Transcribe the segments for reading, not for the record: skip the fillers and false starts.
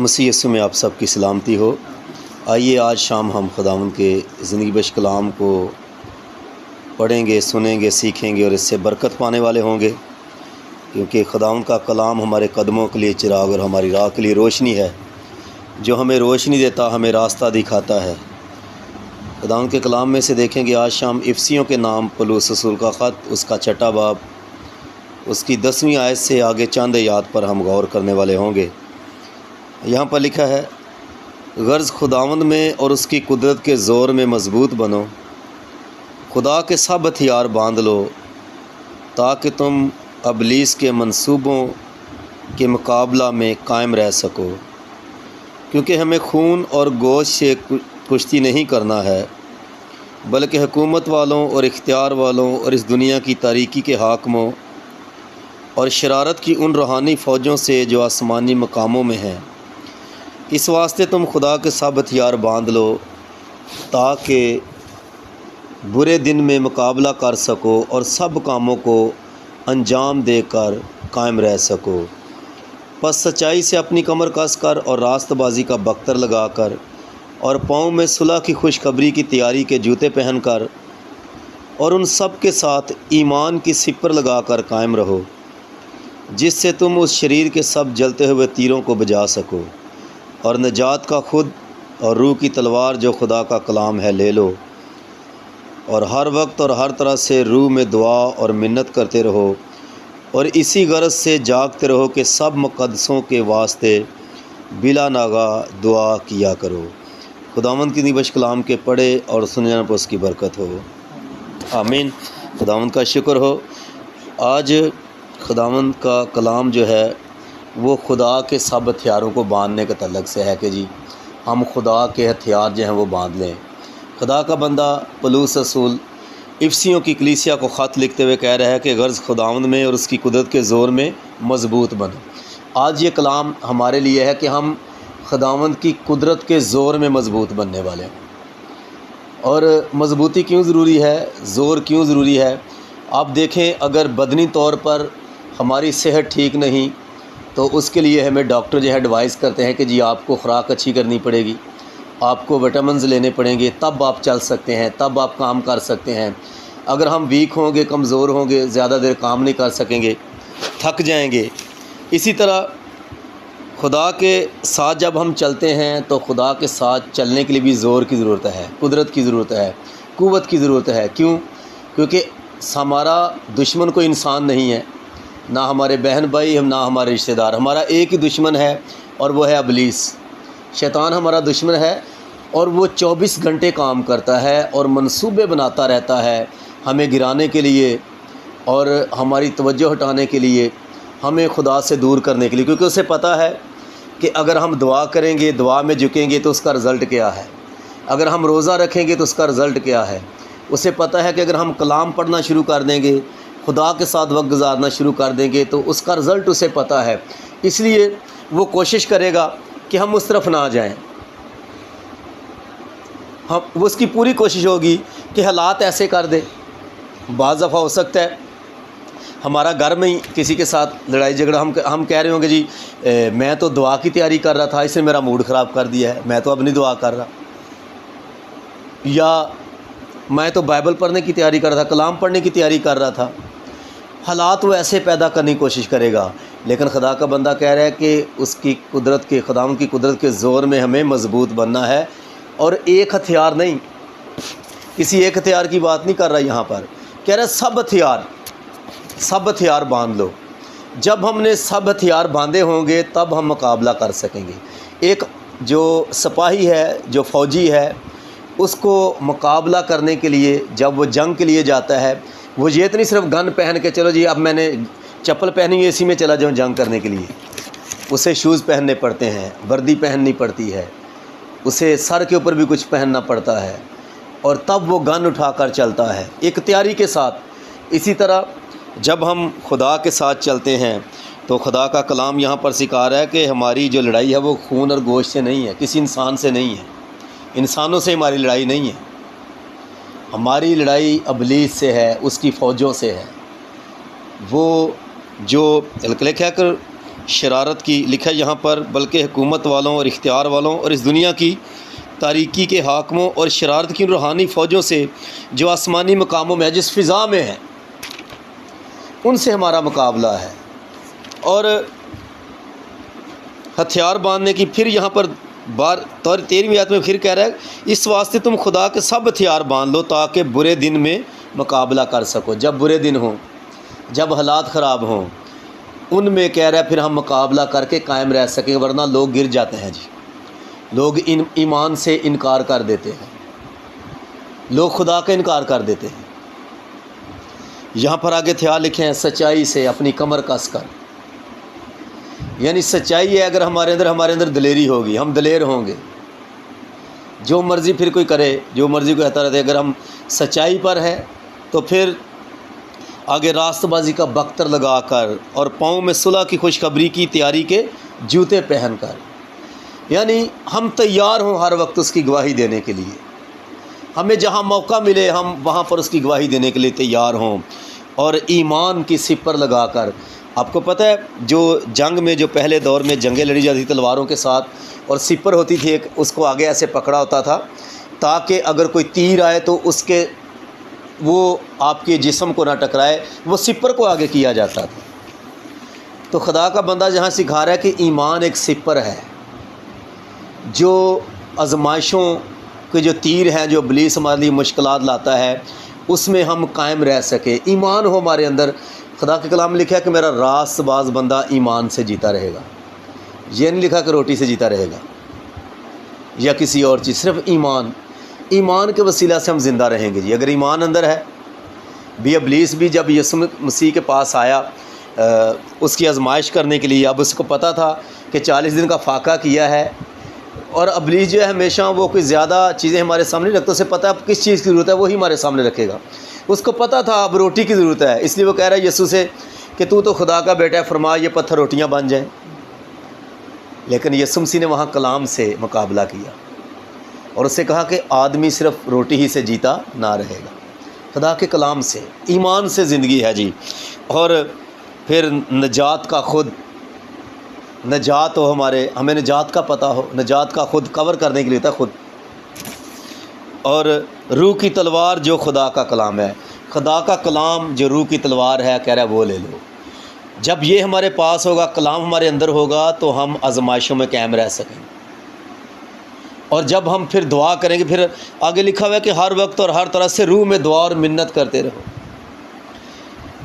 मसीह यीशु में आप सबकी सलामती हो। आइए आज शाम हम खुदावंद के ज़िंदगी बख्श कलाम को पढ़ेंगे, सुनेंगे, सीखेंगे और इससे बरकत पाने वाले होंगे, क्योंकि खुदावंद का कलाम हमारे कदमों के लिए चिराग और हमारी राह के लिए रोशनी है, जो हमें रोशनी देता, हमें रास्ता दिखाता है। खुदावंद के कलाम में से देखेंगे आज शाम इफसियों के नाम पौलुस रसूल का ख़त, उसका छठा बाब, उसकी 10वीं आयत से आगे चंद आयात पर हम गौर करने वाले होंगे। यहाँ पर लिखा है, गर्ज़ खुदावंद में और उसकी कुदरत के ज़ोर में मज़बूत बनो, खुदा के सब हथियार बांध लो, ताकि तुम इब्लीस के मंसूबों के मुकाबला में कायम रह सको। क्योंकि हमें खून और गोश्त से कुश्ती नहीं करना है, बल्कि हुकूमत वालों और इख्तियार वालों और इस दुनिया की तारीकी के हाकिमों और शरारत की उन रूहानी फ़ौजों से जो आसमानी मकामों में हैं। इस वास्ते तुम खुदा के सब हथियार बांध लो, ताकि बुरे दिन में मुकाबला कर सको और सब कामों को अंजाम देकर कायम रह सको। बस सच्चाई से अपनी कमर कस कर और रास्तबाजी का बख्तर लगाकर और पाँव में सुलह की खुशखबरी की तैयारी के जूते पहनकर और उन सब के साथ ईमान की सिपर लगाकर कायम रहो, जिससे तुम उस शरीर के सब जलते हुए तीरों को बजा सको और नजात का खुद और रूह की तलवार जो खुदा का कलाम है ले लो, और हर वक्त और हर तरह से रूह में दुआ और मिन्नत करते रहो और इसी गरज से जागते रहो कि सब मुक़द्दसों के वास्ते बिला नागा दुआ किया करो। खुदावंद की निबश कलाम के पढ़े और सुनने पर उसकी बरकत हो, आमीन। खुदावंद का शुक्र हो। आज खुदावंद का कलाम जो है वो खुदा के सब हथियारों को बांधने के तल्लक से है कि जी हम खुदा के हथियार जो हैं वो बांध लें। खुदा का बंदा पौलुस रसूल इफसियों की कलीसिया को ख़त लिखते हुए कह रहा है कि गर्ज़ खुदावंद में और उसकी कुदरत के ज़ोर में मज़बूत बनो। आज ये कलाम हमारे लिए है कि हम खुदावंद की कुदरत के ज़ोर में मज़बूत बनने वाले हैं। और मज़बूती क्यों ज़रूरी है, ज़ोर क्यों ज़रूरी है? आप देखें, अगर बदनी तौर पर हमारी सेहत ठीक नहीं तो उसके लिए हमें डॉक्टर जो है एडवाइस करते हैं कि जी आपको ख़ुराक अच्छी करनी पड़ेगी, आपको विटामिन्स लेने पड़ेंगे, तब आप चल सकते हैं, तब आप काम कर सकते हैं। अगर हम वीक होंगे, कमज़ोर होंगे, ज़्यादा देर काम नहीं कर सकेंगे, थक जाएंगे। इसी तरह खुदा के साथ जब हम चलते हैं तो खुदा के साथ चलने के लिए भी ज़ोर की ज़रूरत है, कुदरत की ज़रूरत है, क़ुव्वत की ज़रूरत है। क्यों? क्योंकि हमारा दुश्मन कोई इंसान नहीं है, ना हमारे बहन भाई, हम ना हमारे रिश्तेदार। हमारा एक ही दुश्मन है और वो है इब्लीस। शैतान हमारा दुश्मन है और वो 24 घंटे काम करता है और मंसूबे बनाता रहता है हमें गिराने के लिए और हमारी तवज्जो हटाने के लिए, हमें खुदा से दूर करने के लिए। क्योंकि उसे पता है कि अगर हम दुआ करेंगे, दुआ में झुकेंगे तो उसका रिज़ल्ट क्या है, अगर हम रोज़ा रखेंगे तो उसका रिज़ल्ट क्या है। उसे पता है कि अगर हम कलाम पढ़ना शुरू कर देंगे, खुदा के साथ वक्त गुजारना शुरू कर देंगे तो उसका रिज़ल्ट उसे पता है। इसलिए वो कोशिश करेगा कि हम उस तरफ ना जाएं। हम वो उसकी पूरी कोशिश होगी कि हालात ऐसे कर दे। बाज़ दफ़ा हो सकता है हमारा घर में ही किसी के साथ लड़ाई झगड़ा, हम कह रहे होंगे जी मैं तो दुआ की तैयारी कर रहा था, इसने मेरा मूड ख़राब कर दिया है, मैं तो अब नहीं दुआ कर रहा, या मैं तो बाइबल पढ़ने की तैयारी कर रहा था, कलाम पढ़ने की तैयारी कर रहा था। हालात वो ऐसे पैदा करने की कोशिश करेगा। लेकिन खुदा का बंदा कह रहा है कि उसकी कुदरत के, खुदावंद की कुदरत के ज़ोर में हमें मज़बूत बनना है। और एक हथियार नहीं, किसी एक हथियार की बात नहीं कर रहा यहाँ पर, कह रहा है सब हथियार बांध लो। जब हमने सब हथियार बांधे होंगे तब हम मुकाबला कर सकेंगे। एक जो सिपाही है, जो फ़ौजी है, उसको मुकाबला करने के लिए जब वो जंग के लिए जाता है, वो ये तो नहीं सिर्फ गन पहन के चलो जी अब मैंने चप्पल पहनी है इसी में चला जाऊँ जंग करने के लिए। उसे शूज़ पहनने पड़ते हैं, वर्दी पहननी पड़ती है, उसे सर के ऊपर भी कुछ पहनना पड़ता है और तब वो गन उठाकर चलता है एक तैयारी के साथ। इसी तरह जब हम खुदा के साथ चलते हैं तो खुदा का कलाम यहाँ पर सिखा रहा है कि हमारी जो लड़ाई है वो खून और गोश्त से नहीं है, किसी इंसान से नहीं है, इंसानों से हमारी लड़ाई नहीं है। हमारी लड़ाई इब्लीस से है, उसकी फ़ौजों से है। वो जो लिखा कर शरारत की, लिखा यहाँ पर, बल्कि हुकूमत वालों और इख्तियार वालों और इस दुनिया की तारीकी के हाकमों और शरारत की रूहानी फ़ौजों से जो आसमानी मकामों में है, जिस फ़िज़ा में है, उनसे हमारा मुकाबला है। और हथियार बांधने की फिर यहाँ पर 13वीं आयत में फिर कह रहा है, इस वास्ते तुम खुदा के सब हथियार बांध लो ताकि बुरे दिन में मुकाबला कर सको। जब बुरे दिन हों, जब हालात ख़राब हों, उनमें कह रहा है फिर हम मुकाबला करके कायम रह सकें, वरना लोग गिर जाते हैं जी। लोग ईमान से इनकार कर देते हैं, लोग खुदा का इनकार कर देते हैं। यहाँ पर आगे हथियार लिखे हैं, सच्चाई से अपनी कमर कस कर, यानी सच्चाई है अगर हमारे अंदर दिलेरी होगी, हम दिलेर होंगे। जो मर्ज़ी फिर कोई करे, जो मर्ज़ी कोई कहता रहता है, अगर हम सच्चाई पर है तो फिर आगे रास्तबाजी का बख्तर लगा कर और पाँव में सुलह की खुशखबरी की तैयारी के जूते पहन कर, यानी हम तैयार हों हर वक्त उसकी गवाही देने के लिए। हमें जहाँ मौका मिले हम वहाँ पर उसकी गवाही देने के लिए तैयार हों, और ईमान की सिपर लगा कर। आपको पता है जो जंग में, जो पहले दौर में जंगें लड़ी जाती तलवारों के साथ, और सिपर होती थी एक, उसको आगे ऐसे पकड़ा होता था ताकि अगर कोई तीर आए तो उसके वो आपके जिस्म को ना टकराए, वो सिपर को आगे किया जाता था। तो खुदा का बंदा जहाँ सिखा रहा है कि ईमान एक सिपर है, जो आजमाइशों के जो तीर हैं, जो इब्लीस हमारे लिए मुश्किलात लाता है, उसमें हम कायम रह सके, ईमान हो हमारे अंदर। खुदा के कलाम में लिखा है कि मेरा रास्तबाज बंदा ईमान से जीता रहेगा। ये नहीं लिखा कि रोटी से जीता रहेगा या किसी और चीज़, सिर्फ ईमान। ईमान के वसीला से हम ज़िंदा रहेंगे जी। अगर ईमान अंदर है भी, इब्लीस भी जब यीशु मसीह के पास आया उसकी आजमाइश करने के लिए, अब उसको पता था कि 40 दिन का फाका किया है, और इब्लीस जो है हमेशा वो कोई ज़्यादा चीज़ें हमारे सामने रखता, उसे पता है अब किस चीज़ की ज़रूरत है, वही हमारे सामने रखेगा। उसको पता था अब रोटी की ज़रूरत है, इसलिए वो कह रहा है यीशु से कि तू तो खुदा का बेटा है, फरमा ये पत्थर रोटियां बन जाएं। लेकिन यीशु मसीह ने वहाँ कलाम से मुकाबला किया और उससे कहा कि आदमी सिर्फ रोटी ही से जीता ना रहेगा, खुदा के कलाम से, ईमान से ज़िंदगी है जी। और फिर नजात का खुद, नजात हो हमें नजात का पता हो, नजात का खुद कवर करने के लिए था खुद। और रूह की तलवार जो खुदा का कलाम है, खुदा का कलाम जो रूह की तलवार है, कह रहा है वो ले लो। जब ये हमारे पास होगा, कलाम हमारे अंदर होगा, तो हम आजमाइशों में कायम रह सकेंगे। और जब हम फिर दुआ करेंगे, फिर आगे लिखा हुआ है कि हर वक्त और हर तरह से रूह में दुआ और मिन्नत करते रहो,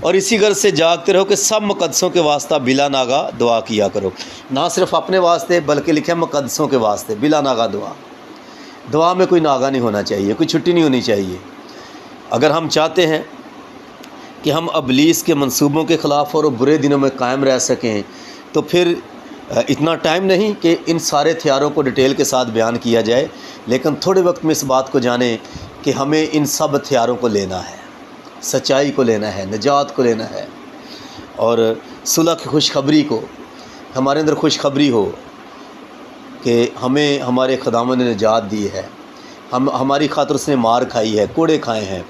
और इसी गर्ज से जागते रहो कि सब मुकद्दसों के वास्ता बिला नागा दुआ किया करो। ना सिर्फ अपने वास्ते, बल्कि लिखे मुकद्दसों के वास्ते बिला नागा दुआ। दुआ में कोई नागा नहीं होना चाहिए, कोई छुट्टी नहीं होनी चाहिए। अगर हम चाहते हैं कि हम इब्लीस के मंसूबों के ख़िलाफ़ और बुरे दिनों में कायम रह सकें, तो फिर इतना टाइम नहीं कि इन सारे हथियारों को डिटेल के साथ बयान किया जाए, लेकिन थोड़े वक्त में इस बात को जाने कि हमें इन सब हथियारों को लेना है, सच्चाई को लेना है, नजात को लेना है, और सुलह की खुशखबरी को, हमारे अंदर खुशखबरी हो कि हमें हमारे खुदावंद ने नजात दी है, हमारी खातिर उसने मार खाई है, कोड़े खाए हैं।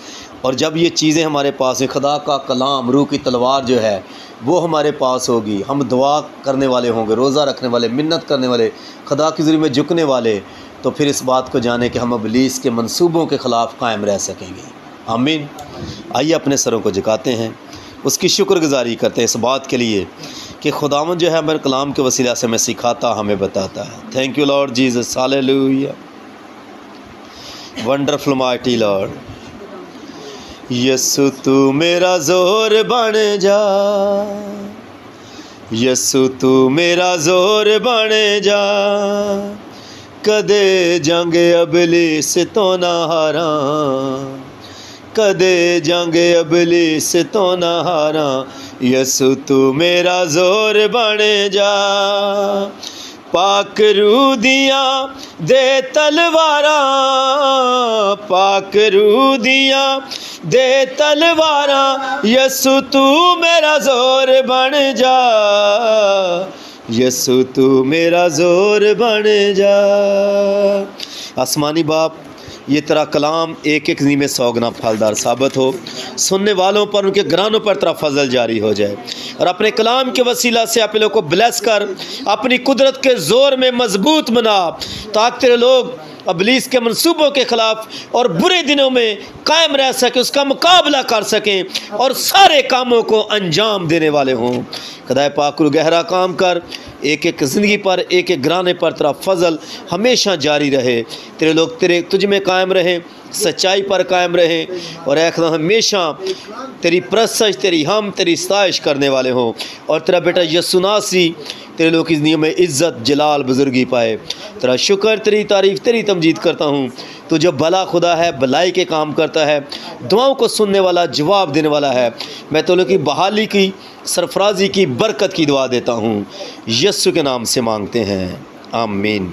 और जब ये चीज़ें हमारे पास हैं, खुदा का कलाम, रूह की तलवार जो है वो हमारे पास होगी, हम दुआ करने वाले होंगे, रोज़ा रखने वाले, मिन्नत करने वाले, खुदा की ज़रिए में झुकने वाले, तो फिर इस बात को जाने कि हम इब्लीस के मंसूबों के ख़िलाफ़ कायम रह सकेंगे। आमीन। आइए अपने सरों को झुकाते हैं, उसकी शुक्रगुजारी करते हैं इस बात के लिए कि खुदावंद जो है हमारे कलाम के वसीला से हमें सिखाता, हमें बताता है। Thank you lord Jesus, hallelujah, wonderful mighty lord. यसु तू मेरा जोर बन जा, यसु तू मेरा जोर बन जा, कदे जंग इब्लीस तो ना हारा, कदे जंग इब्लीस तो ना हारा, यसु तू मेरा जोर बन जा। पाक रूह दियां दे तलवारा, पाक रूह दियां दे तलवारा, यसु तू मेरा जोर बन जा, यसु तू मेरा जोर बन जा। आसमानी बाप, ये तेरा कलाम एक एक ज़िंदगी में 100 गुना फलदार साबित हो, सुनने वालों पर उनके घरानों पर तेरा फजल जारी हो जाए। और अपने कलाम के वसीला से अपने लोगों को ब्लेस कर, अपनी कुदरत के ज़ोर में मजबूत बना, ताकि तेरे लोग इब्लीस के मंसूबों के ख़िलाफ़ और बुरे दिनों में कायम रह सकें, उसका मुकाबला कर सकें और सारे कामों को अंजाम देने वाले हों। खुदाए पाक गहरा काम कर, एक एक ज़िंदगी पर, एक एक घराने पर तेरा फजल हमेशा जारी रहे। तेरे लोग तुझ में कायम रहें, सच्चाई पर कायम रहें और एक हमेशा तेरी प्रशंसा, तेरी सताइश करने वाले हों। और तेरा बेटा यीशु नासी तेरे लोग की ज़िंदगी में इज़्ज़त, जलाल, बुजुर्गी पाए। तेरा शुक्र, तेरी तारीफ़, तेरी तमजीद करता हूँ। तो जो भला खुदा है, भलाई के काम करता है, दुआओं को सुनने वाला, जवाब देने वाला है। मैं तो लोग की बहाली की, सरफराजी की, बरकत की दुआ देता हूँ। यीशु के नाम से मांगते हैं, आमीन।